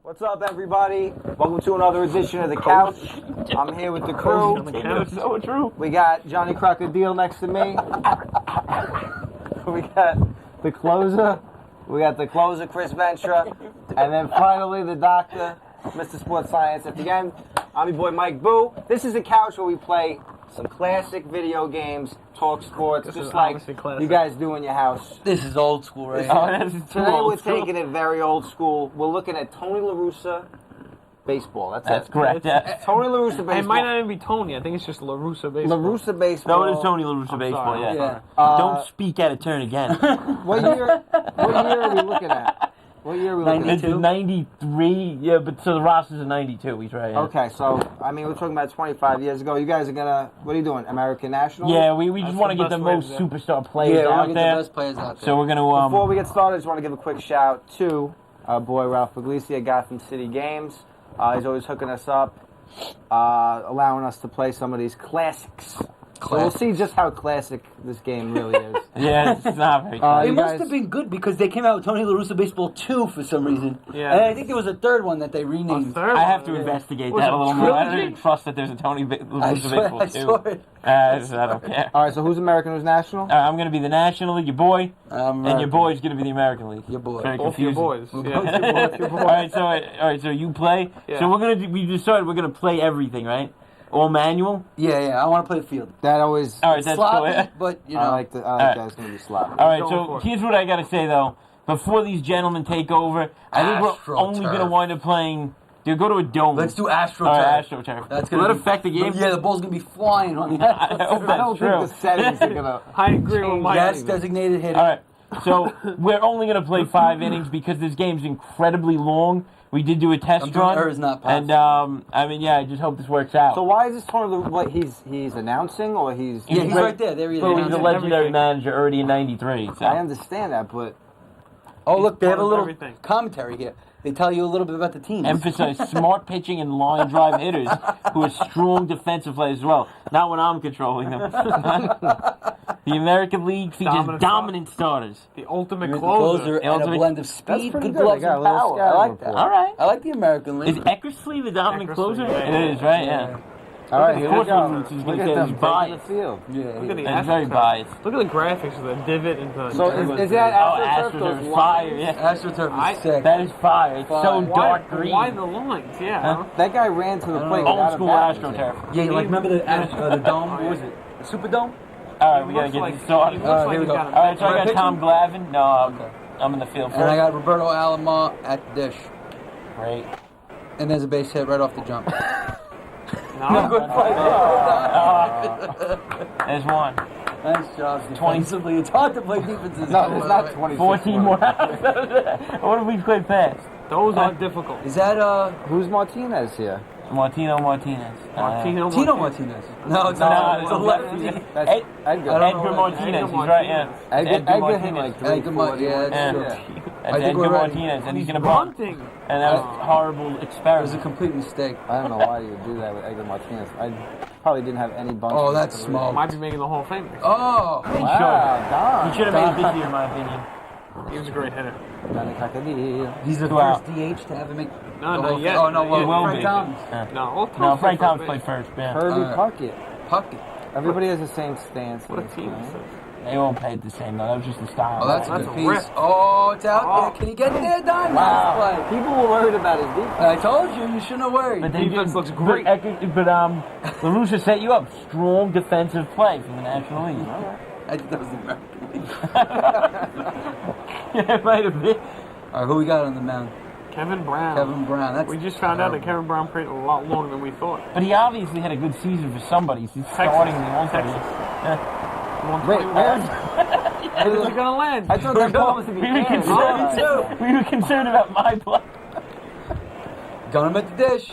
What's up, everybody? Welcome to another edition of The Couch. I'm here with the crew. So true. We got Johnny Crocodile next to me. We got the closer. Chris Ventura. And then finally, the doctor, Mr. Sports Science. At the end, I'm your boy, Mike Boo. This is The Couch where we play some classic video games, talk sports, just like you guys do in your house. This is old school, right? Today we're taking it very old school. We're looking at Tony LaRussa Baseball. That's correct. Yeah. Tony LaRussa Baseball. It might not even be Tony. I think it's just LaRussa Baseball. LaRussa Baseball. No, it is Tony LaRussa Baseball. Sorry, yeah. Don't speak out of turn again. What year are we looking at? What year are we looking at? 92? 93. Yeah, but so the roster's in 92. He's right. Yeah. Okay, so I mean we're talking about 25 years ago. You guys are gonna. What are you doing? American National? Yeah, we just want to get the most superstar players out get there. the best players out there. So we're gonna. Before we get started, I just want to give a quick shout to our boy Ralph Puglisi at Gotham City Games. He's always hooking us up, allowing us to play some of these classics. So we'll see just how classic this game really is. Yeah, it's not very it must have been good because they came out with Tony LaRussa Baseball 2 for some reason. Yeah. And I think there was a third one that they renamed. I have to investigate that a little more. I don't even trust that there's a Tony LaRussa Baseball 2. I saw it. I don't care. All right, so who's American, who's National? I'm going to be the National League, your boy, and your boy's going to be the American League. Your boy. Very Both your Both boys. your boys. All right, so you play. Yeah. So we decided we're going to play everything, right? All manual? Yeah, I want to play the field. That always. All right, that's sloppy, cool. but, you know. I like that it's going to be sloppy. All right, so here's what I got to say, though. Before these gentlemen take over, I think we're only going to wind up playing... Dude, go to a dome. Let's do AstroTurf. All right, AstroTurf. That's Will gonna that affect the game? Yeah, the ball's going to be flying on the AstroTurf. I don't think the settings are going to... I agree with Mike. Yes, designated hitter. All right, so we're only going to play 5 innings because this game's incredibly long. We did do a test run. Errors not passed. And, I just hope this works out. So why is this Tony what he's announcing or he's... Yeah, he's right there. There he is. So he's a legendary manager already in 93. So. I understand that, but... Oh, look, they have a little commentary here. They tell you a little bit about the team. Emphasize smart pitching and line drive hitters who are strong defensive players as well. Not when I'm controlling them. The American League features dominant starters. The ultimate closer and a blend of speed, good gloves, and power. I like that. All right. I like the American League. Is Eckersley the dominant closer? It is, right? Yeah. All right, here we go. Look at them biased. The field. Yeah, look at the It's very biased. Look at the graphics of the divot and the... So is that AstroTurf is fire, yeah. AstroTurf is sick. That is fire. It's so dark green. Why the lines? Yeah. That guy ran to the plate. Old school AstroTurf. Yeah, like remember the dome? What was it? The Superdome? All right, we gotta get this started. Here we go. All right, so I got Tom Glavine. No, I'm in the field first. And I got Roberto Alomar at the dish. Great. And there's a base hit right off the jump. No, good play. There's one. Nice job defensively. It's hard to play defenses. No, it's not 20. 14 more. What if we play fast? those are difficult. Is that who's Martinez here? Martino Martinez. Tino Martinez. No, it's not. It's a lefty. Edgar Martinez. He's right, yeah. Edgar Martinez. Edgar Martinez. Yeah, I think Edgar Martinez, and he's going to bunt. And that was a horrible It experiment. was a complete mistake. I don't know why you would do that with Edgar Martinez. I probably didn't have any bunches. Oh, that's small. Might be making the Hall of Fame. Oh! Wow, He should have made it this year, in my opinion. He was a great hitter. He's the first DH to have him make... No, not yet. Oh, no, Frank Thomas. No, Frank Thomas played first, yeah. Kirby Puckett. Everybody has the same stance. What a team this is. They all played the same, though. That was just the style. Oh, that's a good piece. rip. Oh, it's out there. Can he get there, Don? Wow. Nice play. People were worried about his defense. I told you, you shouldn't have worried. But they Defense looks great. But LaRussa set you up. Strong defensive play from the National League. I think that was the American League. Yeah, it might have been. All right, who we got on the mound? Kevin Brown. That's we just found out that Kevin Brown played a lot longer than we thought. But he obviously had a good season for somebody. He's starting in the alternate. Wait, Where's it gonna land? I thought that ball was to be We were concerned about my play. Got him at the dish.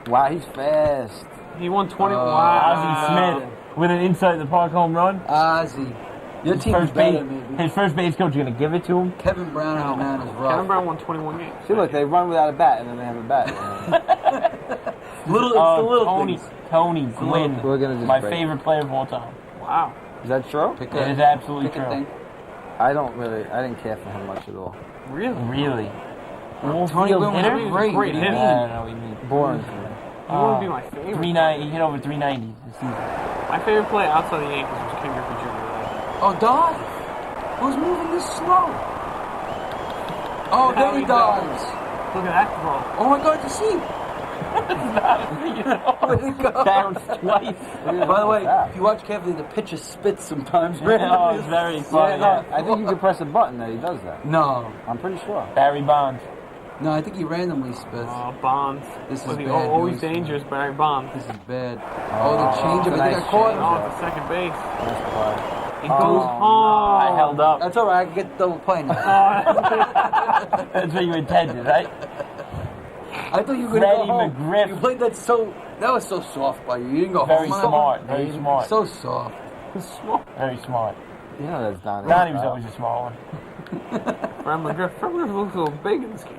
Wow, he's fast. He won 20. Ozzie Smith with an inside the park home run. Ozzie. Your team's better, maybe. His first base coach is going to give it to him. Kevin Brown on the mound is rough. Kevin Brown won 21 games. See, look, they run without a bat, and then they have a bat. It's the little things. Tony Gwynn, We're gonna just my break. favorite player of all time. Wow. Is that true? It is absolutely true. I didn't care for him much at all. Really? Really? All Tony field Gwynn was hitter? great. Great hitter. I don't know what you mean. Boring. He wouldn't be my favorite. 390. He hit over 390 this season. My favorite play outside the Yankees was King Griffey Jr. Oh, dive! Who's moving this slow? Oh, Now then he he dives. Look at that throw. Oh my God, you see? Where'd it go? Bounced twice. By the way, if you watch carefully, the pitcher spits sometimes. Oh, it's very Yeah, funny. no, I think you can press a button that he does that. No, I'm pretty sure. Barry Bonds. no, I think he randomly spits. Bonds. This is Was he bad always news. dangerous, Barry Bonds. This is bad. Oh, they changed him. I think nice I caught change. him. Oh, to second base. That's why. He goes home. I held up. That's all right. I can get the double play now. That's what you intended, right? I thought you were going to go Freddie home. McGriff. You played that so... That was so soft by you. You didn't go Very home. smart. Very smart. So soft. Very smart. You know that's Donnie. Donnie was always a small one. Fred McGriff looks a little big in this game.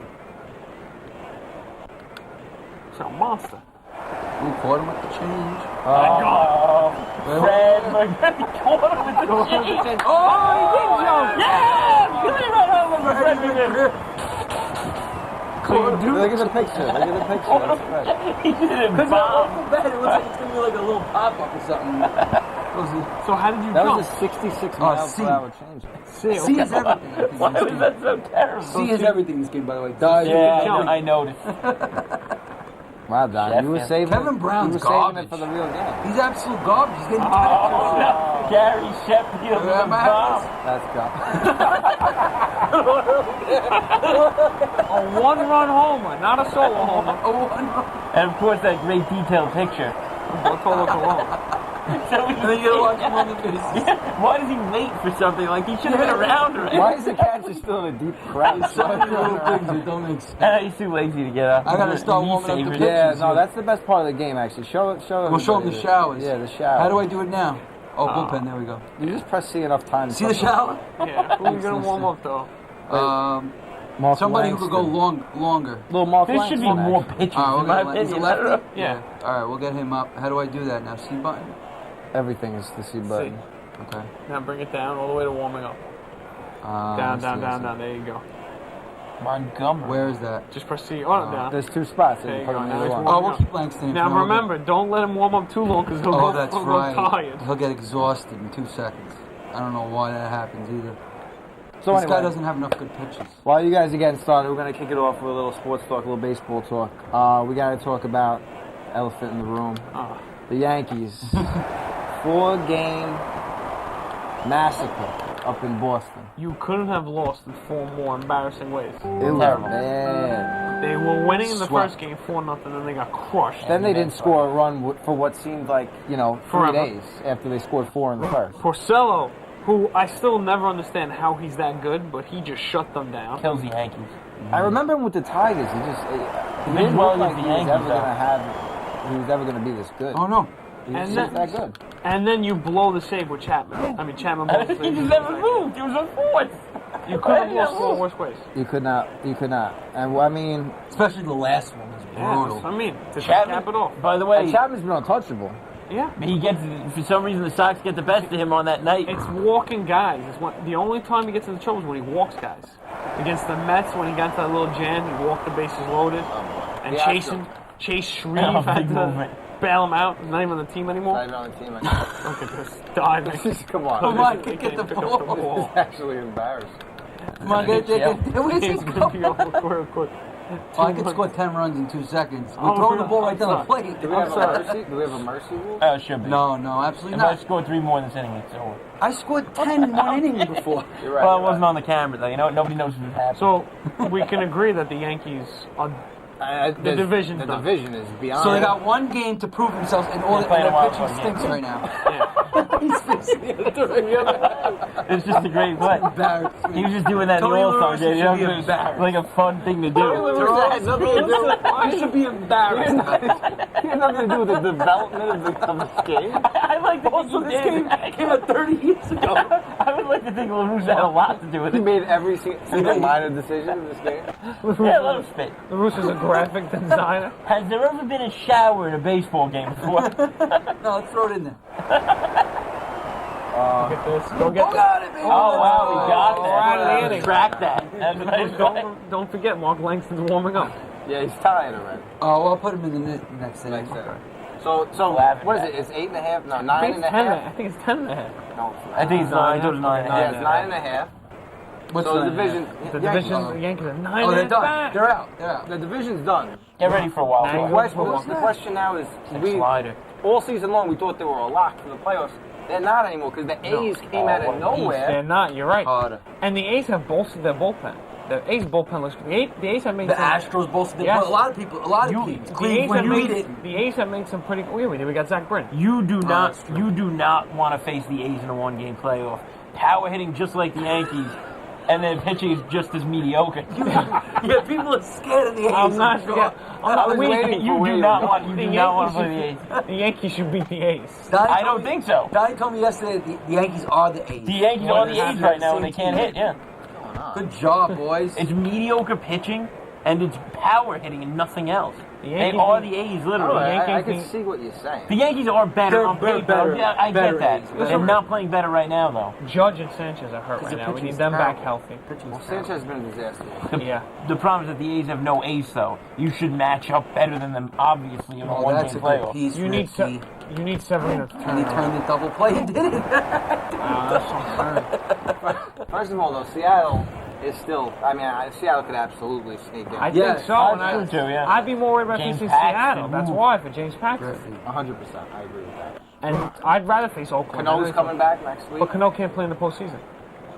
He's a monster. We caught him with the change. Oh, Fred McGriff caught him with the change. Oh, he did jump! Yeah! Give me right home with Fred McGriff. Look at the picture. Look at the picture. That's Fred. He didn't Because bomb. I bad. It looks like it's going to be like a little pop-up or something. So how did you That jump? was a 66 miles per hour change. C. C is everything. I think, Why in this was game. that so terrible? C is everything in this game, by the way. Dive. Yeah, I noticed. Wow, Don, you were Chef, saving Kevin Brown's you were saving it garbage. for the real game. He's absolute garbage. He's getting Oh, no. Gary Sheffield with a Remember bomb. That's go. A one-run homer, not a solo homer. And of course, that great detailed picture. Bartolo Colon. So And then you gotta watch him on the bases. why does he wait for something? Like, he should have been around already. Why is the catcher still in a deep crouch? So many little things that don't make sense. He's too lazy to get up. I gotta start He warming up the savored pitch. it. Yeah, no, that's the best part of the game, actually. Show it. We'll show him the showers. Yeah, the shower. How do I do it now? Oh, bullpen. There we go. You just press C enough times. See the shower? Yeah, who's gonna warm up though? Mark Somebody who could go Langston. longer. Little Mark There should be Langston, more actually. pitches, All in right, my we'll get. Is it opinion. I don't know. lefty? Yeah. All right, we'll get him up. How do I do that now? C button. Everything is the C button. Okay. Now bring it down all the way to warming up. Down, down, down, down. There you go. Montgomery. Where is that? Just press C. Oh, down. There's two spots. There And you put go. them Now either he's one. Oh, warming we'll up. keep Langston in Now for a little bit. remember, don't let him warm up too long because he'll Oh, go, that's he'll right. go tired. He'll get exhausted in 2 seconds. I don't know why that happens either. So This guy anyway, doesn't have enough good pitches. while you guys are getting started, we're going to kick it off with a little sports talk, a little baseball talk. We got to talk about elephant in the room. The Yankees. 4-game massacre up in Boston. You couldn't have lost in 4 more embarrassing ways. It was Terrible. bad. They were winning in the Swept. first game 4-0, then they got crushed. Then they didn't score a run for what seemed like, 3 Forever. days after they scored 4 in the first. Porcello, who I still never understand how he's that good, but he just shut them down. Kills the Yankees. I remember him with the Tigers. He didn't well look like against he the was Yankees, ever though. going to have. He was ever going to be this good. Oh no. He was And just then- that good. And then you blow the save with Chapman. I mean, Chapman blows the He save. just never moved. He was a force. You couldn't have lost 4 worse ways. You could not. And I mean, Especially the last one was brutal. I mean, to Chapman, cap it off. by the way, and Chapman's been untouchable. Yeah. he gets, for some reason, the Sox get the best of him on that night. It's walking guys. The only time he gets into trouble is when he walks guys. Against the Mets, when he got into that little jam, he walked the bases loaded. And Chase Shreve had big to movement. bail him out. He's not even on the team anymore. Not even on the team anymore. Look at this. Diving. Come on. Come on, He get can't the pick up the ball. ball. It's actually embarrassing. Come on, get where's he He's going to be going? over real quick. Oh, I could score 10 runs in 2 seconds. We're Oh, throwing the ball right down the I'm plate. Do we have a mercy? Do we have a mercy rule? It should be. No, absolutely If I not. scored 3 more in this inning, it's over. I scored 10 in 1 inning before. You're right. Well, it you're wasn't right. on the camera, though. You know what? Nobody knows what happened. So we can agree that the Yankees are. The division's The done. division is beyond. So they got 1 game to prove themselves, and all They're playing a their wild pitching card stinks game. right now. Yeah. He's facing the other direction. It's just a great play. Embarrassing. He was just doing that in Tony the All-Star LaRussa game. You know, should be it was embarrassed. like a fun thing to do. had nothing to do. You should be embarrassed. He had nothing to do with the development of this game. I like to think Also, he this did. game came out 30 years ago. I would like to think LaRussa had a lot to do with He it. made every single minor decision in this game. Yeah, let him spit. LaRussa's a graphic designer. Has there ever been a shower in a baseball game before? No, let's throw it in there. Look at this. Go get Oh, got it, baby. Oh, wow, we got We're out of the that. inning. Track that. That's a nice play. Don't forget, Mark Langston's warming up. Yeah, he's tired already. Oh, well, I'll put him in the next inning. Next inning. So what is it? It's 8.5? No, 9.5. I think it's 10.5. No, I think it's 9. I thought it was 9. Yeah, it's 9.5. What's So the the division, The Yankees are 9.5. Oh, they're done. back. They're out. They're out. the division's done. Get ready for a while. Nine. The question now is, Slider. all season long we thought they were a lock for the playoffs. They're not anymore because the A's came out of nowhere. They're not. You're right. Harder. And the A's have bolstered their bullpen. The A's bullpen looks good. The A's have made The some. Astros both. Yes. A lot of people. The A's, have made, the A's have made some pretty. We got Zach Britton. You do not. that's true. You do not want to face the A's in a one-game playoff. Power hitting just like the Yankees, and then pitching is just as mediocre. Yeah, people are scared of the A's. I'm not. I'm not waiting You for do you. not want. You The do not want to Yankees play the A's. The Yankees should beat the A's. I don't think so. Donnie told me yesterday that the Yankees are the A's. The Yankees Well, are the they have A's that right now, and they same can't team. hit. Yeah, Good job, boys. it's mediocre pitching, and it's power hitting, and nothing else. The They Yankees are need- the A's, Oh, literally. I Yankees can think- see what you're saying. The Yankees are better They're on paper. better- Yeah, I better get that. A's. They're not playing better right now, though. Judge and Sanchez are hurt right the now. We pitching's need them back terrible. healthy. Well, Sanchez has been a disaster. Yeah. The problem is that the A's have no ace, though. You should match up better than them, obviously, in a Oh, one-game that's a good playoff. piece. You need Ricky. you need Severino to And turn he around. turned the double play. He did it. That's what I'm saying. First of all, though, Seattle is still. I mean, Seattle could absolutely sneak in. I Yeah, think so. I And do too, yeah. I'd be more worried about James facing Paxton, Seattle. That's ooh. why for James Paxton. 100%. I agree with that. And I'd rather face Oakland. Cano's coming back next week. But Cano can't play in the postseason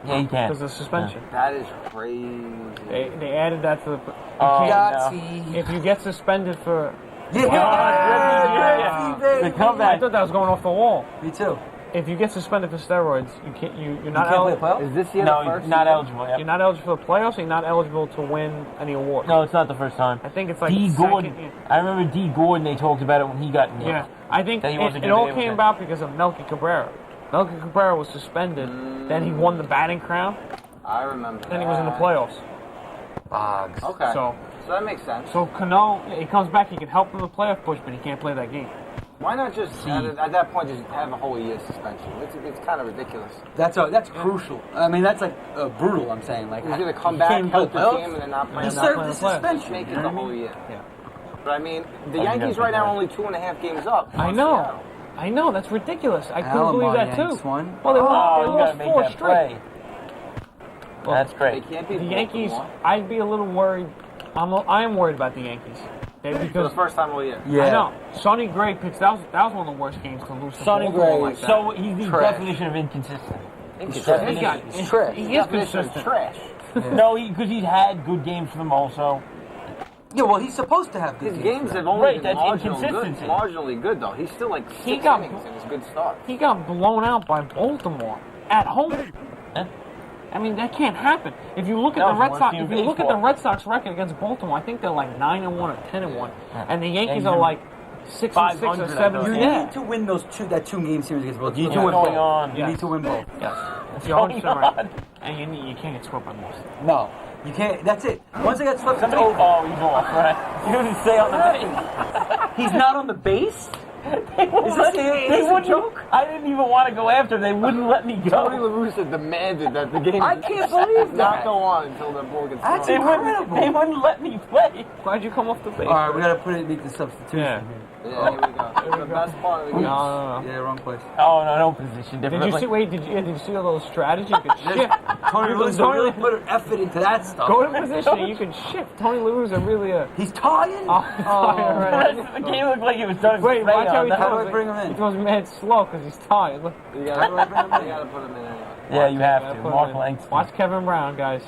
Yeah, you can. because of suspension. That is crazy. They added that to the. You Oh, can't- yeah. Yahtzee. If you get suspended for, Yeah. The I comeback. thought that was going off the wall. Me too. If you get suspended for steroids, you can't. You're You not can't play eligible. playoffs? Is this year No, the first? he's not year? eligible. You're Yeah. not eligible for the playoffs. You're not eligible to win any award. No, it's not the first time. I think it's like D. second Gordon. year. I remember D. Gordon. They talked about it when he got nicked. Yeah, I think That he wasn't it gonna all be able came to. about because of Melky Cabrera. Melky Cabrera was suspended, then he won the batting crown, I remember. then he was in the that. playoffs. Boggs. Okay. So that makes sense. So Cano, he comes back, he can help in the playoff push, but he can't play that game. Why not just at that point just have a whole year suspension? It's kind of ridiculous. That's crucial. I mean, that's like brutal. I'm saying, like, He's gonna come you back, can't help the playoffs? team, and then not play. He not served playing the the playoffs. suspension. Make you it know the what I whole mean? year. Yeah. But I mean, the you Yankees gotta right now think are only 2.5 games up. I on know. Seattle. I know, that's ridiculous. I couldn't Alabama believe that Yanks too. won. Well, they Oh, you lost gotta make 4 that straight. play. Well, That's They great. can't beat The Yankees, Baltimore I'd be a little worried. I am worried about the Yankees. for the Because first time all year. Yeah. I know Sonny Gray pitched. That was one of the worst games to lose to Sonny Baltimore Gray. like that. So he's the Trash. definition of inconsistent. He's He got- He's trash. He is Definition of consistent. trash. No, because he's had good games for them also. Yeah, well, he's supposed to have good His games have only Right, been that's marginally good though. He's still like He 6 got- innings in his good start. He got blown out by Baltimore at home. Huh? I mean, that can't happen. If you look at That the was Red the Sox, worst team if in you look at the baseball. Red Sox record against Baltimore, I think they're like 9-1 or 10-1, and the Yankees Yeah, are like 6-6 or 500, I 7. thought. You Yeah. need to win that 2-game series against both. You need to win both. on. You need to win both. Yes. If you're Going 100% right, on. and you can't get swept by most. No, you can't. That's it. Once they got swept, it's Somebody, over. oh, he's off, right? You didn't stay on the base. He's not on the base. They wouldn't Is let this me- a- they is this a wouldn't- joke? I didn't even want to go after him. They wouldn't let me Tony go. LaRussa demanded that the game I can't believe not that. go on until the ball gets That's thrown. incredible. They wouldn't let me play. Why'd you come off the base? All right, we gotta make the substitution. Yeah. Yeah, here we go. The best part of the game. No. Yeah, wrong place. Oh, no, position Did differently. you see? Wait, did you see all those strategies? You could shift. Tony You can LaRussa really totally- put an effort into that stuff. Go to position. You can shift. Tony LaRussa really a. He's tired. Oh, The rest of the game looked like it was done. Wait, watch how he How do throws. I bring him in? He throws mad slow because he's tired. Look. You How do I bring him in? gotta put him in anyway. Yeah, you have Gotta to. put Mark him in. Langston. Watch Kevin Brown, guys.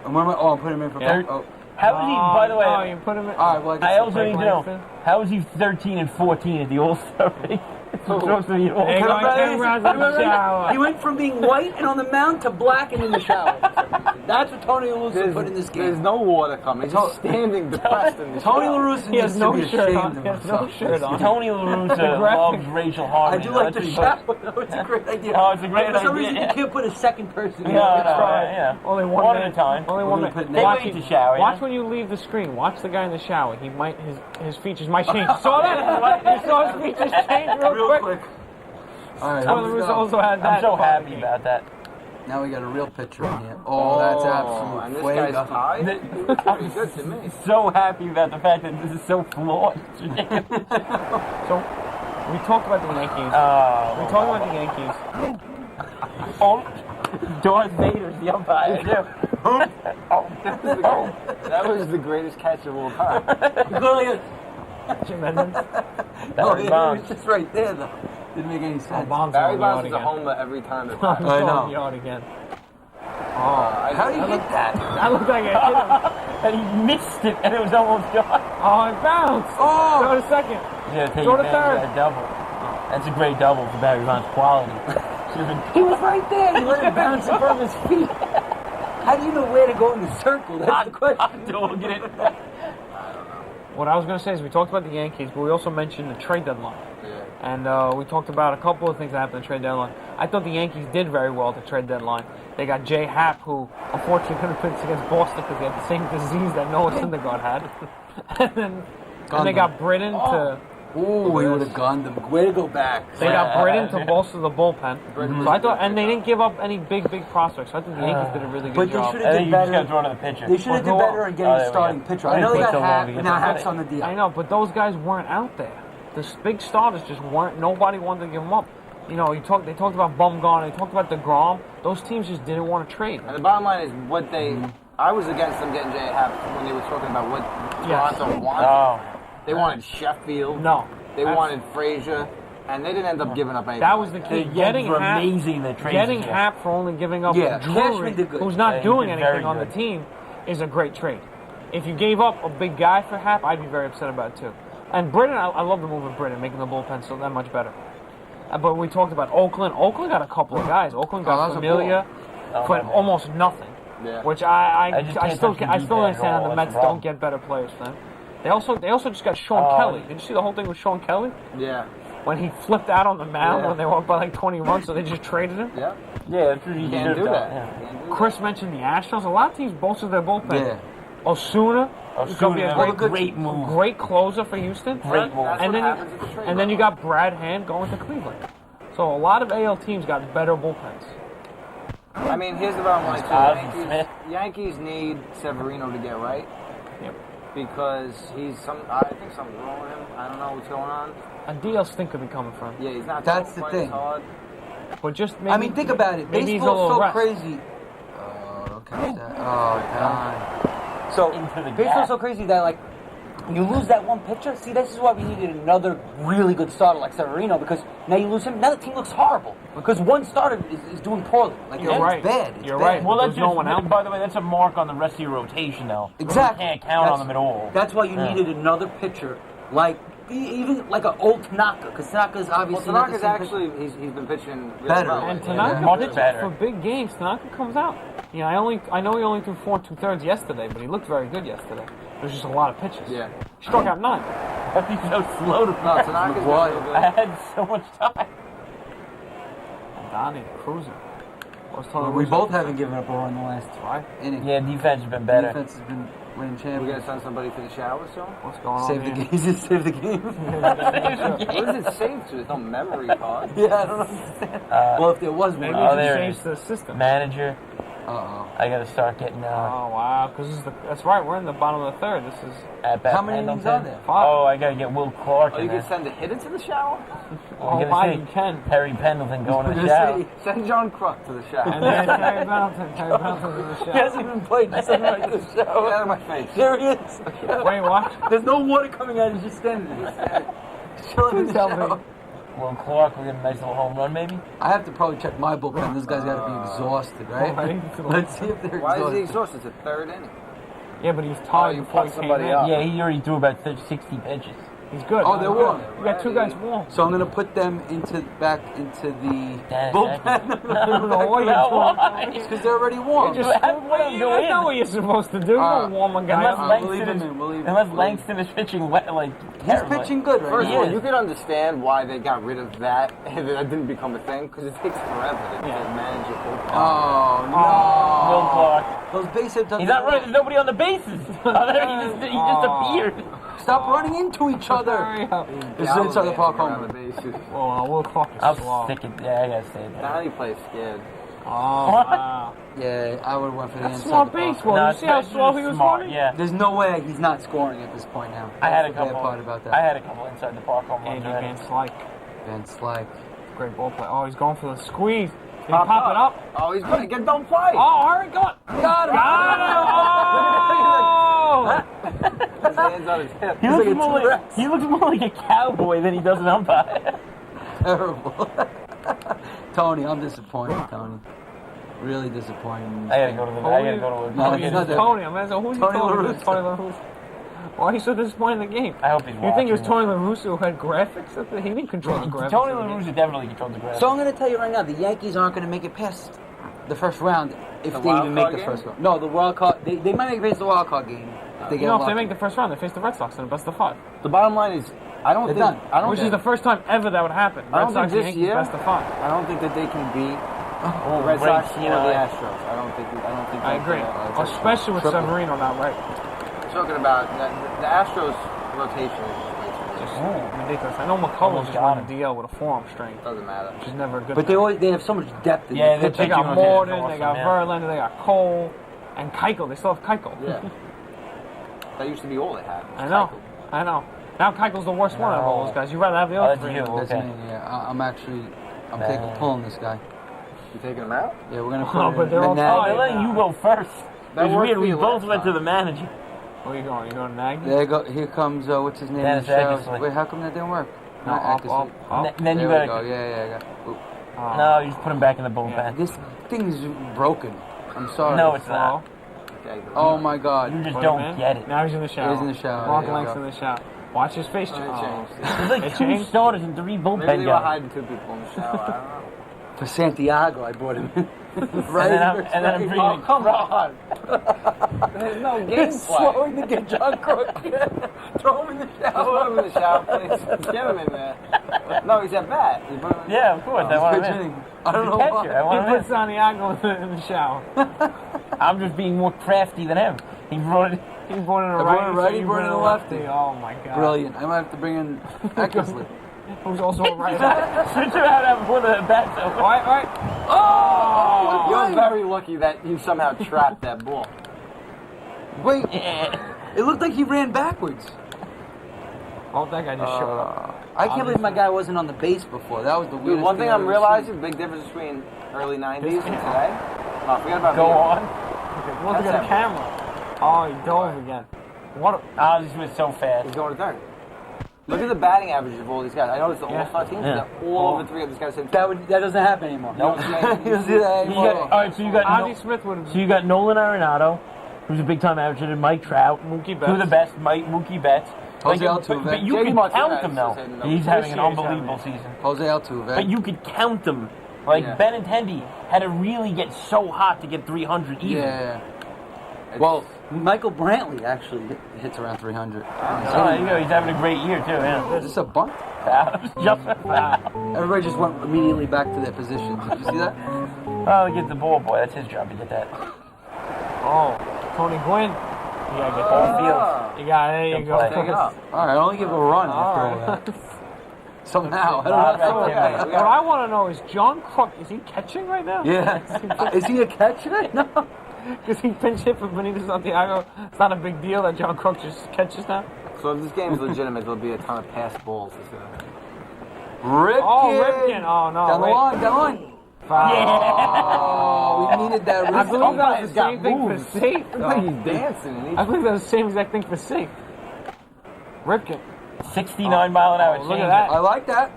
And where am I? Oh, I'm putting him in for. Yeah. Oh. How was he, by the way, Oh, you put him in. All right, well, I guess I also Frank need to know, Langston? how was he 13 and 14 at the All-Star break? It's supposed to be an Hey, All-Star guys, Kevin Brown's in the shower. He went from being white and on the mound to black and in the shower. That's what Tony LaRussa put in this There's game. no water coming. He's just standing depressed in the Tony shower. LaRussa He has needs no to be shirt ashamed on. of He has no himself. shirt on. Tony LaRussa Graphic. loves Rachel I Harmon. do like That's the what he shower, though. It's a great idea. Oh, it's a great For some idea, reason, yeah. you can't put a second person in. No, It's no, try. yeah. Only one One at minute. a time. Only We're one gonna minute. put They Watch, wait to shower, watch yeah? when you leave the screen. Watch the guy in the shower. He might his features might change. You saw that? You saw his features change real Real quick. quick. All right, Tony here we LaRussa go. also had that. I'm so part of the happy game. about that. Now we got a real picture in here. Oh, that's absolute And this fuego. guy's tied? Looks pretty good to me. So happy about the fact that this is so flawed. So we talked about the Yankees. Oh, We talked about the Yankees. oh, Darth Vader's the umpire too. That was the greatest catch of all time. Jim Edmonds. That was It Bonds. was just right there, though. Didn't make any sense. Bonds Barry on the yard Bonds is a again. homer every time it Bonds passes. I on know. the yard again. How do you hit that? That looked like it hit him. And he missed it, and it was almost gone. Oh, it bounced. Oh! Go to second. Yeah, take Throw to advantage of third. that double. That's a great double for Barry Bonds' quality. Should've been He was right there. He let it bounce in front of his feet. How do you know where to go in the circle? That's the question. dogging it. What I was going to say is we talked about the Yankees, but we also mentioned the trade deadline. Yeah. And we talked about a couple of things that happened at the trade deadline. I thought the Yankees did very well at the trade deadline. They got Jay Happ, who unfortunately couldn't pitch against Boston because he had the same disease that Noah Syndergaard had. and they got Britton to... Ooh, he would have gunned him. Way to go back. They got Britton to bolster the bullpen. So I thought, and they didn't give up any big process. So I think the Yankees did a really But good they job. should I have think did you just got to better. throw to the pitcher. They should have did better in getting Oh, a there we starting go. pitcher. They I know they put got so long Happ, to get now somebody. Happ's on the deal. I know, but those guys weren't out there. The big starters just weren't. Nobody wanted to give them up. You know, they talked about Bumgarner. They talked about DeGrom. Those teams just didn't want to trade. And the bottom line is what they... I was against them getting Jay Happ when they were talking about what Yes. Toronto wanted. Oh, They wanted Sheffield. No. They wanted Frazier. And they didn't end up giving up anything. That was the the key. Yankees Getting were Happ, amazing. The trades. getting Happ for only giving up Yeah, Drury, Cashman did good. who's Yeah, not he doing did anything very on the good. team, is a great trade. If you gave up a big guy for Happ, I'd be very upset about it too. And Britton, I love the move of Britton, making the bullpen so that much better. But we talked about Oakland. Oakland got a couple of guys. Oakland got that's a Familia Oh, for my man. almost nothing. Yeah. Which I just I can't still touch the I still D-pad understand at how all. the That's Mets the don't problem. get better players for them. They also just got Sean Oh, Kelly. Did you see the whole thing with Sean Kelly? Yeah. When he flipped out on the mound Yeah. when they were up by like 20 runs, so they just traded him? Yeah. Yeah, that's what he Can't should do have that. done. Yeah. Can't do Chris mentioned the Astros. A lot of teams bolstered their bullpen. Yeah. Osuna is going to be a Osuna, great, great move. great closer for Houston. Great move. That's And what then, happens at the trade and then you deadline. got Brad Hand going to Cleveland. So a lot of AL teams got better bullpens. I mean, here's the bottom line, Ozzie too. Smith. Yankees need Severino to get right Yep. because I think something's wrong with him. I don't know what's going on. A DL stink could be coming from. Yeah, he's not That's throwing the quite as thing. hard. But just maybe, I mean, think about it. maybe he's a Baseball's little so rest. crazy. Oh, don't catch that. Oh, God. So, Into the baseball's gap. so crazy that, like, you lose that one pitcher. See, this is why we needed another really good starter like Severino, because now you lose him. Now the team looks horrible because one starter is doing poorly. Like, You're it's right. bad. It's You're bad. right. Well, that's There's no just, one out. by the way, that's a mark on the rest of your rotation, though. Exactly. You can't count on them at all. That's why you Yeah. needed another pitcher, like even like an old Tanaka, because Tanaka's Well, obviously not the Tanaka's same actually he's been pitching really Better. well. And lately. Tanaka Much pitches better. for big games. Tanaka comes out. You know, I know he only threw 4 2/3 yesterday, but he looked very good yesterday. There's just a lot of pitches. Yeah. He struck out 9. He's so slow to No, press. Tanaka's been Why? real good. I had so much time. Donnie cruising. I was telling We Russo- both haven't given up a run in the last Right. inning. Yeah, defense has been better. Defense has been winning We're champions. gonna send somebody to the shower soon. What's going on Save the here? game. Just save the game. What is it saved to? There's no memory card. Yeah, I don't understand. well, if there was one. Maybe Oh, it there it change is. the system. Manager, Uh-oh. I gotta start getting Oh wow, because that's right. We're in the bottom of the third. This is at bat. How many innings Pendleton. are there? 5. Oh, I gotta get Will Clark Oh, in you can there. send a hitter to the shower? Oh, We're my, gonna you see can. Terry Pendleton going to We're the gonna shower. see. Send John Kruk to the shower. And then Terry Pendleton in the He show. hasn't even played. Just send him right to the Get out show. of my face. There he is. Wait, what? There's no water coming out. He's just standing there. Chilling in the Tell me. shower. Will Clark, we're getting a nice little home run, maybe? I have to probably check my bullpen. This guy's got to be exhausted, right? Right. Let's see if they're Why is he exhausted. exhausted? It's a third inning. Yeah, but he's Oh, tired you before put he came somebody in. up. Yeah, he already threw about 60 pitches. He's good. Oh, they're warm. You got 2 guys warm. So I'm gonna put them back into the Dennis bullpen. I don't know what you're why? doing. Because they're already warm. Just How did one go that's not in? what you're supposed to do. You don't warm a guy Unless up. We'll leave Langston him is, in. We'll leave him. unless We'll leave Langston is pitching He's terribly. pitching good right First now. of all, is. you can understand why they got rid of that and that didn't become a thing because it takes forever to manage your bullpen. Oh Will no! Clark. Those base hits. He's not running. There's nobody on the bases. he just appeared. Stop running into each other. Hurry up. This is inside the park Around home. the bases. Well, Will Clark is I'll slow. stick it. Yeah, I gotta say that. Now he plays scared. Oh, What? wow. Yeah, I would have went for the That's inside. smart the park. baseball. No, You see how it's slow he was smart, running? Yeah. There's no way he's not scoring at this point now. I had a That's the bad couple. part about that. I had a couple inside the park home runs Andy already. Van Slyke. Van Slyke. Great ball play. Oh, he's going for the squeeze. Did he Pop pop it up? Oh, he's good. Get don't play. Oh, hurry, go on. Got him! Oh! His hands on his hip. He looks more like a cowboy than he does an umpire. Terrible. Tony, I'm disappointed, Tony. Really disappointed. I gotta go to the. I gotta go to the. No, he's not there. Tony, I'm asking who's he Tony calling? LaRussa. Tony LaRussa. Why are you so disappointed in the game? I hope he's watching. You think it was Tony LaRussa who had graphics? He didn't control the graphics. Tony of the game. LaRussa definitely controls the graphics. So I'm going to tell you right now, the Yankees aren't going to make it past the first round if The they wild even make card the game? first round. No, the wild card. They might make it past the wild card game. If they You get know, if they lucky. make the first round, they face the Red Sox in the best of 5. The bottom line is, I don't They're think. done. I don't Which think, is the first time ever that would happen. I Red don't Sox think and this Yankees year- best of 5. I don't think that they can beat the Red Red Sox Sox, or you know, the like- Astros. I don't think. I agree. it's a Especially with triple. Severino now, right? Talking about the Astros rotation is Just just ridiculous. I know McCullum Almost just got won a DL with a forearm strain, doesn't matter. which is never a good. But thing. they have so much depth in Yeah, the they They got pitching rotation Morton, is they got awesome, yeah. Verlander, they got Cole, and Keuchel. They still have Keuchel. Yeah, that used to be all they had. I know. I know. Now Keuchel's the worst one out of all those guys. You'd rather have the other that's three. you. That's Okay. me, yeah. I'm pulling this guy. You taking them out? Yeah, we're going to Oh, put but they're all Oh, tied. they're letting you go first. That It was worked weird. for We you both last went to time. the manager. Where you going? You going to Nagy? There you go. Here comes, what's his name? Dennis in the show? Eckersley. Wait, how come that didn't work? No, Not up, Eckersley. up. Then you There we gotta. go. Yeah, I got. Oop. Oh. No, you just put him back in the bullpen. This thing's broken. I'm sorry. No, it's not. Okay, Oh my God. You just Put him don't in. get it. Now he's in the shower. He's in the shower, Mark there you Lank's go. in the shower. Watch his face. It Oh. changed. There's like It 2 changed? starters and 3 Maybe bullpen they were guys. hiding 2 people in the shower. I don't know. For Santiago, I brought him in. And then I'm bringing. Oh, come on. There's no game It's plan. slowing to get John Crook. Throw him in the shower. Throw him in the shower, please. Get him in there. No, he's at bat. You put him in the Yeah, of course. I want him in. Pitching. I don't know Catcher. why. I He want him put Santiago in the shower. in. I'm just being more crafty than him. He brought it. He brought in a I brought righty, in a righty, so you brought in a lefty. Oh my God. Brilliant. I might have to bring in Eckersley. Who's also a righty. Switch him out before the bats All open. right, all right. Oh! You're very lucky that you somehow trapped that ball. Wait, Yeah. it looked like he ran backwards. Oh, that guy just showed up. I can't believe my guy wasn't on the base before. That was the Dude, weirdest one thing I've I'm ever realizing, big difference between early 90s and today. Oh, forget about Go me. on. Okay, look at That's the camera. Oh, he dove again. What? Oh, this was so He's fast. going to third. Look at the batting averages of all these guys. I know it's the Yeah. all-star teams. Yeah. They're all over 3 of these guys. Said That doesn't happen anymore. You don't see anything. You don't see that You anymore. got, all right, so you got Ozzie Smith would have. so you got Nolan Arenado, who's a big-time amateur, and Mike Trout, Mookie two of Betts. the best, Mookie Betts. Jose Like, Altuve. but you JD can Martinez count them though. is hitting He's those. having an This year he's unbelievable having season. Jose Altuve. But you could count them. Like Yeah. Benintendi had to really get so hot to get 300 even. Yeah. Well, Michael Brantley actually hits around 300. Oh, there you go. He's having a great year too. Yeah. Is this a bunt? Just a foul. Everybody just went immediately back to their position. Did you see that? Oh, get the ball, boy. That's his job to get that. Oh, Tony Gwynn. You gotta get Ball that. field. You got there you Good go. play. Take it up. All right, only give a run after all All right. that. Somehow. I Right don't know. there, man. What I want to know is John Crook. Is he catching right now? Yeah. Is he a catcher? No. Because he pinch hit for Benito Santiago. It's not a big deal that John Crook just catches now. So if this game's legitimate, there'll be a ton of pass balls. Ripken. Oh, Ripken. Oh no. Down the wait. line, down the line. Oh, we needed that I believe Ripken. that was He's the got same thing for moves. safe. Looks like he's dancing. And I believe that was the same exact thing for safe. Ripken. 69 mile an hour Oh, look change. at that. I like that.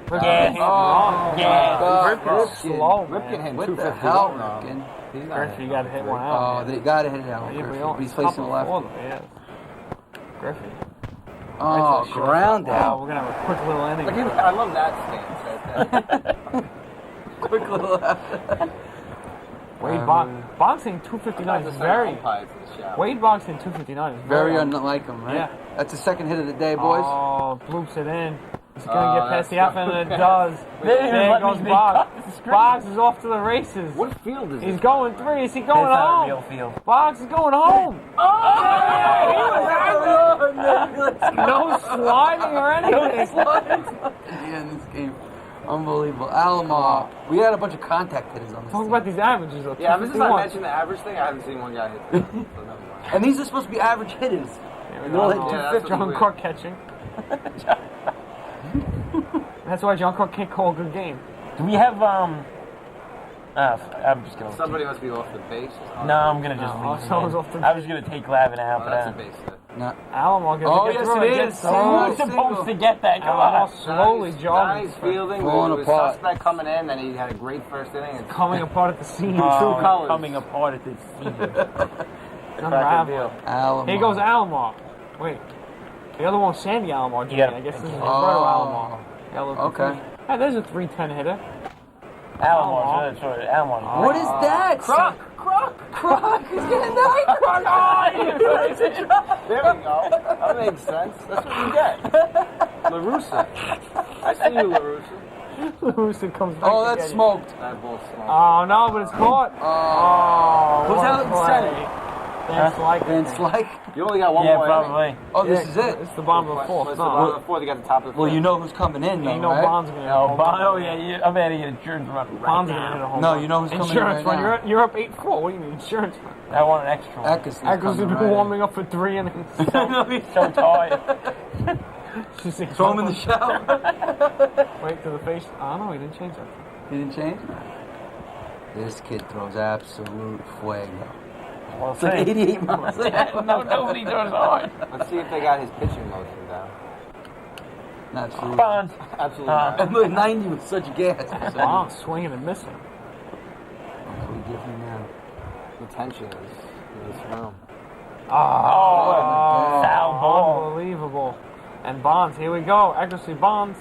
Ripken Yes. hit wrong. Yeah. God, Ripken's slow, Ripken man. hit What the 251. hell, No. Ripken? He's not Griffey, you gotta hit one Oh, out. they gotta hit it out. Yeah, Griffey. but He's facing the left. Yeah. Griffey. Oh, ground Oh, out. we're gonna have a quick little inning. Like, I love that stance right there. Quick little left. Wade boxing 259 is very. Wade boxing 259 is Very very. unlike him, right? Yeah. That's the second hit of the day, boys. Oh, bloops it in. Is it gonna get past that's the outfield? And it does. They didn't even There let me- goes they Boggs. cut the screen. Boggs is off to the races. What field is He's this? going 3. Is he going That's not a home? real field. Boggs is going home. No sliding or anything. Yeah, in this game. Unbelievable. Alomar. We had a bunch of contact hitters on this Talk team. about these averages, though. Yeah, I'm just not 251. mentioning the average thing. I haven't seen one guy hit. So never mind. And these are supposed to be average hitters. Here we They're all go. like Yeah, that's 250. John weird. Clark catching. That's why John Clark can't call a good game. Do we have I'm just gonna. Somebody must be off the base. No, I'm gonna just No, leave him someone's in. off the I was gonna take Lavin out, Oh, but that's a base hit. No. Alomar gets Oh, gets yes, through it gets is. through. who's Single. supposed to get that? Come Alomar on. slowly jogging. Nice fielding. Falling He was apart. suspect coming in, then he had a great first inning. And Coming apart at the seams. Oh, True colors. coming apart at this scene. Unraveling. Alomar. Here goes Alomar. Wait. The other one's Sandy Alomar, Jr. Yeah. I guess this is Roberto Oh. Alomar. Gotta look Okay. confused. Hey, there's a 310 hitter. Alomar, sorry, Alomar. What is that? Croc! Croc is getting that. There we go. That makes sense. That's what you get. LaRussa. I see you, LaRussa. Houston comes back. Oh, to that's get it. smoked. That ball's small. Oh, no, but it's caught. Oh. Who's what out a in play. center? That's like And it's like, You only got one Yeah, more probably. oh, this is it. It's the bottom of the fourth. What's the No, bottom of the fourth? You got the top of the Well, fifth. you know who's coming in, though, ain't no right? Bond's gonna hit a Oh, home Bond, run. oh yeah, I'm at an insurance run. Right Bond's gonna hit a now. home No, run. you know who's coming in Insurance right run. now. You're up 8-4. What do you mean insurance run? I want an extra one. Eccles is Eccles has coming been right warming up for 3 innings. No, he's so tired. She's like, Throw him in the shower. Wait to the face. Oh no, he didn't change that. He didn't change? This kid throws absolute fuego. Well, It's like 88 miles an hour. No, nobody throws hard. Let's see if they got his pitching motion down. Not true. Bond. Absolutely Uh, not. Look, 90 with such gas. Bond swinging and missing. What do we give him now? The tension is in this room. Oh, foul ball. Unbelievable. And Bonds, here we go. Accuracy Bonds.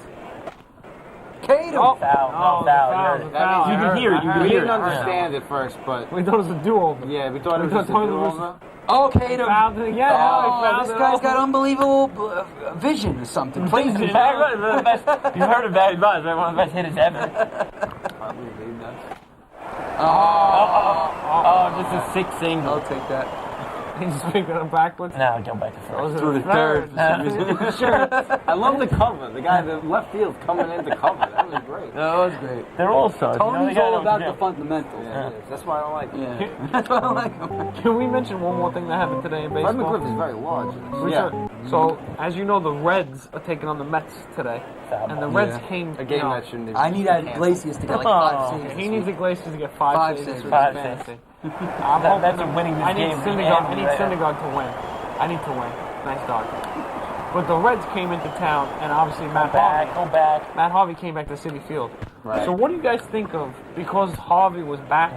Kate him. Oh, Foul, no, no the foul, foul, yeah. the foul. You I can heard hear it, I you heard can We hear didn't it. understand it first, but We thought it was a do-over. yeah, we thought it was We just a thought it was- do-over. Oh, Kate him. Fouled it again. Oh, this guy's got unbelievable vision or something. Please. He's one of the best. You've heard of Barry Bonds, right? One of the best hitters ever. Probably lead us. Oh, just a sick single. I'll take that. He's picking it backwards. Now go back to first. Through the third. Sure. I love the cover. The guy, the left field's coming in to cover. That was great. That was great. They're all stars. Tony's they gotta all know what about to the do. fundamentals. Yeah, it is. That's why I don't like it. Yeah. That's why I like him. Can we mention one more thing that happened today in Fred baseball? McGriff is very large. Yeah. So, as you know, the Reds are taking on the Mets today. Foul And the ball. Reds Yeah. came. A game you know, that shouldn't even I need canceled. Iglesias to get like Oh, 5 saves. He this needs week. Iglesias to get 5 Five saves. saves. for Five fantasy. saves. I'm hoping That's a winning this I need game. Syndergaard. I need Yeah. Syndergaard to win. I need to win. Nice dog. But the Reds came into town, and obviously Matt Harvey. Go back. Matt Harvey came back to Citi Field. Right. So what do you guys think of, because Harvey was back,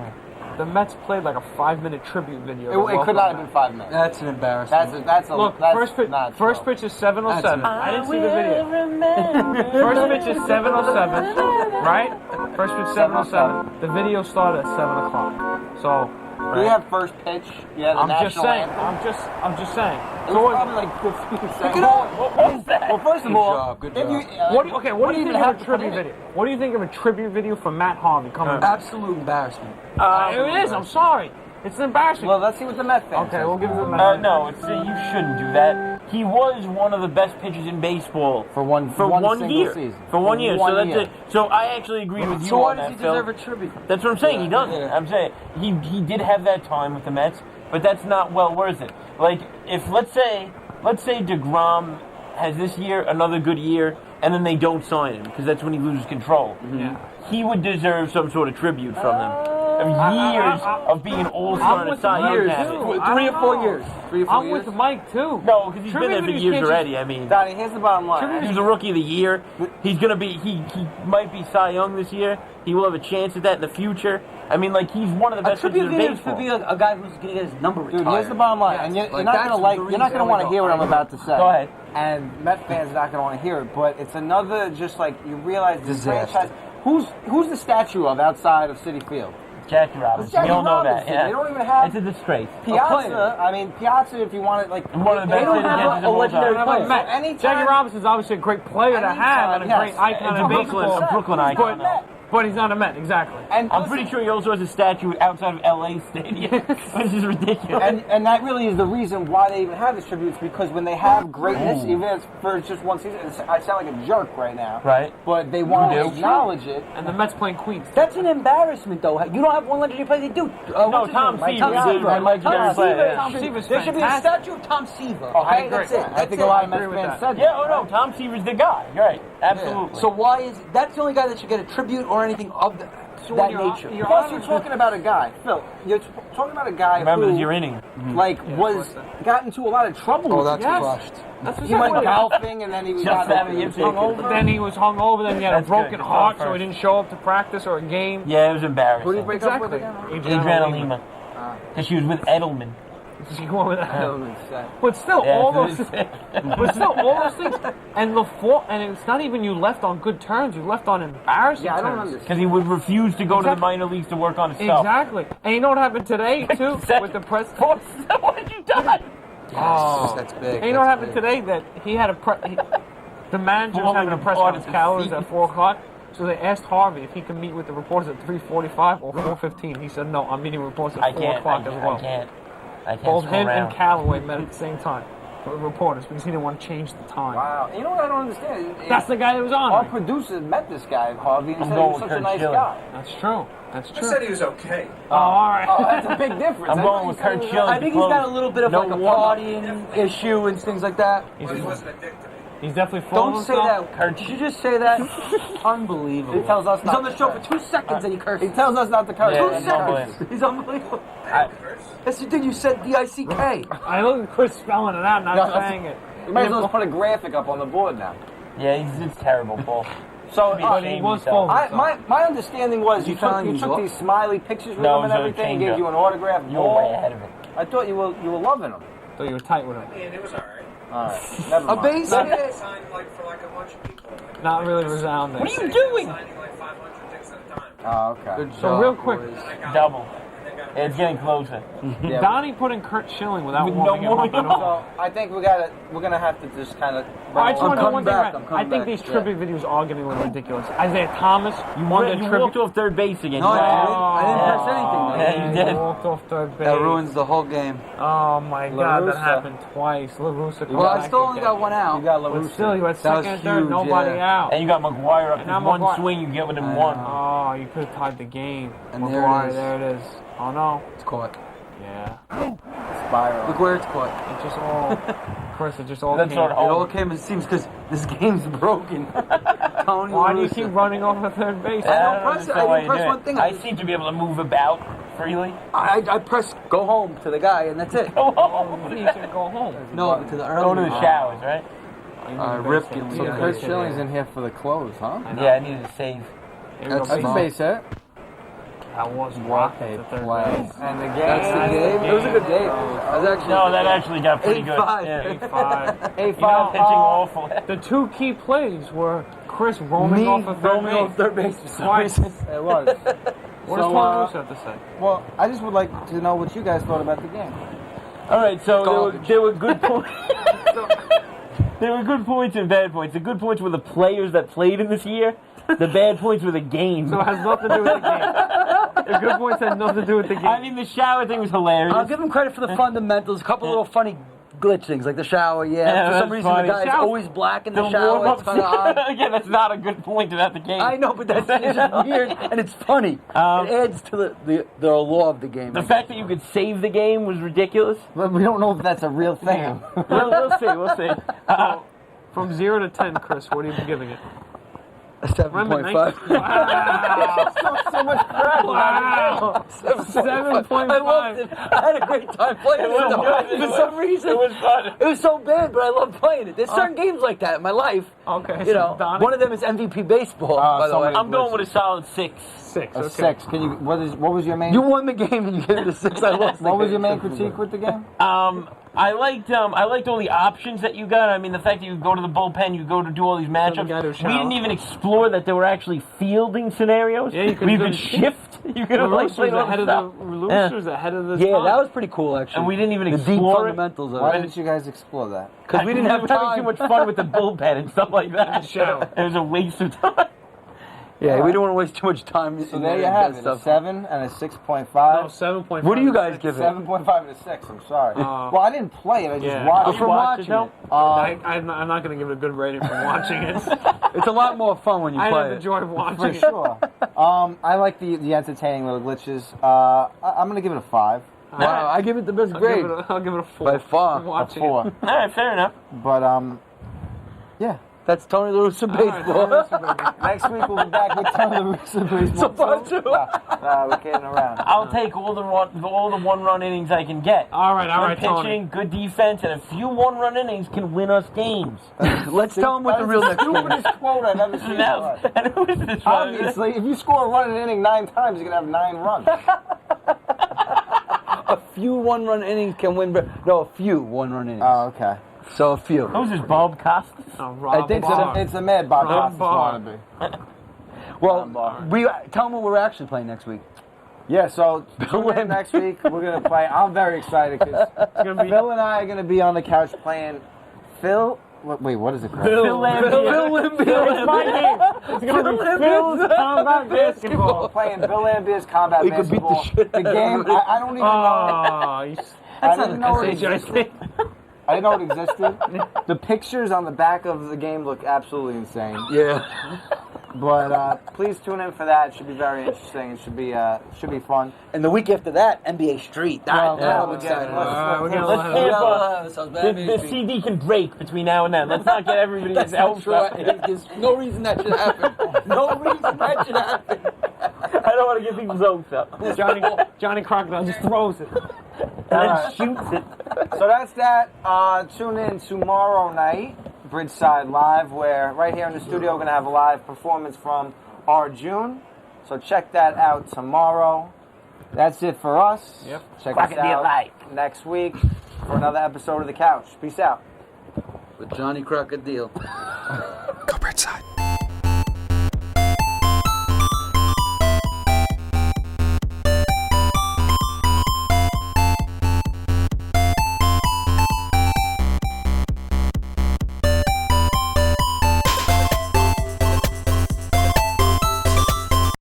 the Mets played like a 5-minute tribute video. to It could welcome not have him been 5 minutes. That's an embarrassment. That's a Look, that's first pitch, not first true. pitch is 7:07. That's I didn't see the video. First pitch is 7:07, right? First pitch 7:07. The video started at 7 o'clock. So We have first pitch. Yeah, the I'm just national saying. anthem. I'm just saying. It So was what, probably like 15 seconds. What was that? Well, first of Good all, job, good if job. you, what do you, okay, what do you even think have of a to put tribute in it? video? What do you think of a tribute video for Matt Harvey coming back? Absolute embarrassment. It is. I'm sorry. It's an embarrassment. Well, let's see what the Mets fans Okay, say. we'll give it the Mets. No, it's, you shouldn't do that. He was one of the best pitchers in baseball For one single year. season. For 1 year. One so that's year. it. So I actually agree with you So why on does that, he Phil. deserve a tribute? That's what I'm saying. He doesn't. Yeah. I'm saying he did have that time with the Mets, but that's not well worth it. Like if let's say DeGrom has this year another good year, and then they don't sign him because that's when he loses control. Yeah. He would deserve some sort of tribute from them. Of years of being all-star I'm and a with Cy Young Years. candidate. Dude, 3 or 4 I years. 3 or 4 I'm years. with Mike too. No, because he's been there for Tribute years can't already. I mean, Donnie, here's the bottom line. he was a rookie of the year. He's gonna be. He might be Cy Young this year. He will have a chance at that in the future. I mean, like he's one of the A best tribute pitchers in video baseball. should be a guy who's going to get his number retired. Dude, here's the bottom line, Yes. and you're Like, not that's gonna the like, you're reason not gonna want to we hear what I'm go. about to say. Go ahead. And Met fans are not gonna want to hear it, but it's another just like you realize this Disaster. franchise. Who's the statue of outside of Citi Field? Jackie Robinson. Jackie We all know that. Robinson. Yeah. They don't even have It's a disgrace. Piazza. I mean, Piazza. If you want it, like One of the they best don't hitters have against a the whole legendary time. player. So Jackie anytime, Robinson's obviously a great player to have and a Anytime, great yes. icon It's of a Brooklyn- baseball. a Brooklyn icon. But But he's not a Met, exactly. And I'm pretty sure he also has a statue outside of LA Stadium, which is ridiculous. And that really is the reason why they even have this tribute, because when they have greatness, even if it's for just one season, I sound like a jerk right now. Right. But they want to do. acknowledge it. And the Mets playing Queens. That's an embarrassment, though. You don't have one legendary player. They do. No, Tom Seaver. Tom Seaver. I like Tom Tom Seaver. Seaver. Tom Seaver's There should be a fantastic. statue of Tom Seaver. Oh, I Okay, agree. that's it. I That's think it. a lot of I agree Mets with fans that. said that. Yeah, oh no, Tom Seaver's the guy. You're right. Absolutely. So why is that's the only guy that should get a tribute or anything of that when you're- nature? you're Plus, you're talking about a guy, Phil. You're talking about a guy Remember who, your inning. like, got into a lot of trouble. Oh, that's Yes. crushed. That's He went golfing and then he Just got having he him was take hungover. Then he was hungover, then he had a That's broken good. heart, It's so not he didn't show up to practice or a game. Yeah, it was embarrassing. Who did he break up with Exactly. again? Adriana Lima. Because she was with Edelman. She went with that. Edelman said. But still, Yeah, all so those, it's- but still, all those things, and the fault, and it's not even you left on good terms. You left on embarrassing Yeah, I don't terms. understand. Because he would refuse to go to the Exactly. minor leagues to work on his stuff. Exactly. And you know what happened today too with the press? What did you done? Oh. That's big. And you know what That's happened big. today? That he had the manager was Well, having a the press reporters conference calories see. at 4:00. So they asked Harvey if he could meet with the reporters at 3:45 or 4:15. He said, "No, I'm meeting reporters at I 4 can't. o'clock as well." I can't Both screw him around. and Callaway met at the same time with reporters because he didn't want to change the time. Wow. You know what I don't understand? That's the guy that was on. Our it. producer met this guy, Harvey, and I'm said he going was with such a Kurt nice Schilling. guy. That's true. That's I true. said he was okay. Oh, all right. Oh, that's a big difference. I'm I going thought with you said Kurt he was- Schilling. I think he's got a little bit of No like a warm-up. partying issue and things like that. But he wasn't addicted. He's definitely full Don't of say himself. that. Did you just say that? Unbelievable. He tells us He's not on the to show curse. for 2 seconds and he curses. He tells us not to curse. Yeah, 2 and seconds. no He's unbelievable. I- Yes, you did. You said D-I-C-K. I look at Chris spelling it out, not No, that's- saying it. You might as well put a graphic up on the board now. Yeah, it's terrible, Paul. So, But he was full. my understanding was you took these smiley pictures with No, him and it was a everything, change-up. gave you an autograph. You were way ahead of it. I thought you were loving him. So you were tight with him. And it was all right. All right, never A mind. base Signed hit. for like a bunch of people. Not really resounding. What are you doing? Signing like 500 things at a time. Oh, okay. Good So job, real quick, boys. And I got Double. and they got It's getting closer. Yeah. Donnie put in Kurt Schilling without With warming no him up at warming all. So I think we're gonna have to just kind of. I just I'm want to know coming one thing. back, Right? I'm I coming think back, these yeah. tribute videos are getting a little ridiculous. Isaiah Thomas, you won the You tribute. walked off third base again. No, I Yeah. didn't. I didn't press anything. Yeah, man. you did. Walked off third base. That ruins the whole game. Oh my God, that LaRussa. happened twice. LaRussa. Well, I back still only again. got one out. You got But LaRussa. still, you had That was second and third, huge, nobody yeah. out. And you got McGuire up. And now There's one McGuire- swing, you get with him I one. Oh, you could have tied the game. And there it McGuire, is. there it is. Oh no. It's caught. Yeah. Spiral. Look where it's caught. It just all, Chris, it just all That's came. sort It of- all came, it seems, because this game's broken. Tony Why do you LaRussa. keep running off the third base? I don't don't press it. understand I why didn't you press do one it. thing. I seem to be able to move about freely. I press go home to the guy, and that's it. Go Oh, home. you should go home. No, to the early. Go to the showers, right? Ripken. So Yeah, Kurt yeah, Schilling's in here for the close, huh? Yeah, I needed to save. That's That's a smart. base hit. That was rocket to third base. And the game. That's the game. It was a good game. I was actually. No, that actually got pretty good. 8-5. Yeah. 8-5. You know, pitching awful. The two key plays were Chris roaming Me off of third roaming base. off third base for some Twice. reason. It was. What does So, Tom Russo have to say? Well, I just would like to know what you guys thought about the game. All right, so Garbage. there were good points. There were good points and bad points. The good points were the players that played in this year. The bad points were the game. So it has nothing to do with the game. The good points had nothing to do with the game. I mean, the shower thing was hilarious. I'll give him credit for the fundamentals. A couple little funny glitch things, like the shower. Yeah, Yeah, for some that's reason funny. the guy's Shower- always black in the, the shower. warm-ups. It's kind of odd. Again, that's not a good point about the game. I know, but that's it's just weird and it's funny. It adds to the law of the game. The fact that you could save the game was ridiculous. But we don't know if that's a real thing. We'll see. We'll see. From 0 to 10, Chris, what are you giving it? a 7.5. Wow. So much crap. Wow. 7.5. I loved it. I had a great time playing it. was though. good. For some reason, It was fun. It was so bad, but I love playing it. There's certain games like that in my life. Okay, You know, Donnie? one of them is MVP baseball. By the way, somebody- I'm going with a solid 6. 6. A Okay. 6. Can you? What was your main? you won the game and you gave it a 6. I lost. What the was game. your main critique with the game? I liked all the options that you got. I mean, the fact that you go to the bullpen, you go to do all these guy to matchups. shower. We didn't even explore that there were actually fielding scenarios. Yeah, you could we do could the- shift. You could have like LaRussa's played all ahead the of the stuff. LaRussa's ahead of the Yeah, time. that was pretty cool actually. And we didn't even the deep explore it. fundamentals of Why it. didn't you guys explore that? Because we didn't have were having time. too much fun with the bullpen and stuff like that. And the shower. It was a waste of time. Yeah, we don't want to waste too much time. So in there you that have it. A stuff. 7 and a 6.5. No, 7.5. What do you guys give it? 7.5 and a 6. I'm sorry. well, I didn't play it. I just yeah. watched But it. from watch it, watching it, I'm not going to give it a good rating from watching it. it's a lot more fun when you I play have it. enjoyed For watching it. sure. I like the entertaining little glitches. I'm gonna give it a 5. Wow, I give it the best grade I'll give it a 4. by far. A Watching 4. All right, fair enough. But yeah. That's Tony LaRussa Baseball. Next week we'll be back with Tony LaRussa Baseball. So far, too. We're kidding around. I'll take all the one-run innings I can get. All right, Good Tony. pitching, good defense, and a few one-run innings can win us games. Let's tell them what the real next game is. Stupidest quote I've ever seen. in my life. And who is this one? Obviously, if you score a run in an inning 9 times, you're gonna have 9 runs. A few one-run innings can win. No, a few one-run innings. Oh, okay. So a few. Who's this, Bob Costas? Oh, Rob I think so. Barr. It's a mad Bob Rob Costas Barr. wannabe. Well, we tell them what we're actually playing next week. Yeah, so tune in next week. We're gonna play. I'm very excited because Phil and I are gonna be on the couch playing Phil. Wait, what is it called? Phil Lambier. It's my game. It's going to be Phil's Combat Basketball. Playing Bill Lambier's combat We could beat the basketball. shit out of game. him. I don't even know. Oh, you I didn't know it SHIT. existed. I didn't know it existed. The pictures on the back of the game look absolutely insane. Yeah. But please tune in for that. It should be very interesting. It should be fun. And the week after that, NBA Street. Well, I'm we're excited. we're getting Let's a camp the CD can break between now and then. Let's not get everybody That's his not hopes true. up. There's no reason that should happen. No reason that should happen. I don't want to get people's hopes up. Johnny Crocodile just throws it. And then shoots it. So that's that. Tune in tomorrow night, Bridgeside Live, where right here in the studio we're going to have a live performance from Arjun. So check that out tomorrow. That's it for us. Yep. Check us Crocodile out Live. next week for another episode of The Couch. Peace out. With Johnny Crocodile. Go Bridgeside.